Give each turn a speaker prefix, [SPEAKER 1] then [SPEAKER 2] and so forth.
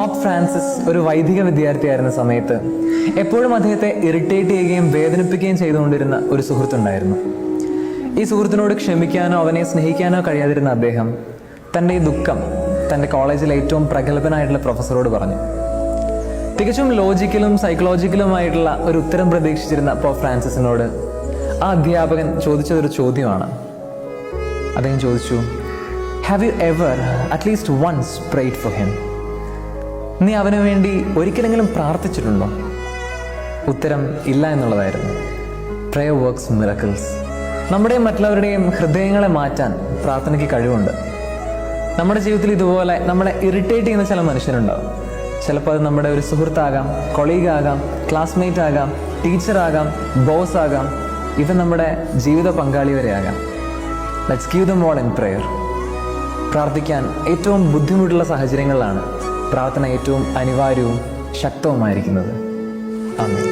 [SPEAKER 1] Pop Francis ഒരു വൈദിക വിദ്യാർത്ഥിയായിരുന്ന സമയത്ത് എപ്പോഴും അദ്ദേഹത്തെ ഇറിറ്റേറ്റ് ചെയ്യുകയും വേദനിപ്പിക്കുകയും ചെയ്തുകൊണ്ടിരുന്ന ഒരു സുഹൃത്തുണ്ടായിരുന്നു. ഈ സുഹൃത്തിനോട് ക്ഷമിക്കാനോ അവനെ സ്നേഹിക്കാനോ കഴിയാതിരുന്ന അദ്ദേഹം തൻ്റെ ഈ ദുഃഖം തൻ്റെ കോളേജിലെ ഏറ്റവും പ്രഗത്ഭനായിട്ടുള്ള പ്രൊഫസറോട് പറഞ്ഞു. തികച്ചും ലോജിക്കലും സൈക്കോളജിക്കലുമായിട്ടുള്ള ഒരു ഉത്തരം പ്രതീക്ഷിച്ചിരുന്ന പോപ്പ് ഫ്രാൻസിസിനോട് ആ അധ്യാപകൻ ചോദിച്ചതൊരു ചോദ്യമാണ്. അദ്ദേഹം ചോദിച്ചു, have you ever at least once prayed for him? നീ അവന് വേണ്ടി ഒരിക്കലെങ്കിലും പ്രാർത്ഥിച്ചിട്ടുണ്ടോ? ഉത്തരം ഇല്ല എന്നുള്ളതായിരുന്നു. Prayer works miracles. നമ്മുടെയും മറ്റുള്ളവരുടെയും ഹൃദയങ്ങളെ മാറ്റാൻ പ്രാർത്ഥനയ്ക്ക് കഴിവുണ്ട്. നമ്മുടെ ജീവിതത്തിൽ ഇതുപോലെ നമ്മളെ ഇറിറ്റേറ്റ് ചെയ്യുന്ന ചില മനുഷ്യരുണ്ടാവും. ചിലപ്പോൾ അത് നമ്മുടെ ഒരു സുഹൃത്താകാം, കൊളീഗ് ആകാം, ക്ലാസ്മേറ്റ് ആകാം, ടീച്ചറാകാം, ബോസ് ആകാം, ഇവൻ നമ്മുടെ ജീവിത പങ്കാളി വരെ ആകാം. Let's give them all in prayer. പ്രാർത്ഥിക്കാൻ ഏറ്റവും ബുദ്ധിമുട്ടുള്ള സാഹചര്യങ്ങളിലാണ് പ്രാർത്ഥന ഏറ്റവും അനിവാര്യവും ശക്തവുമായിരിക്കുന്നത്. ആമേൻ.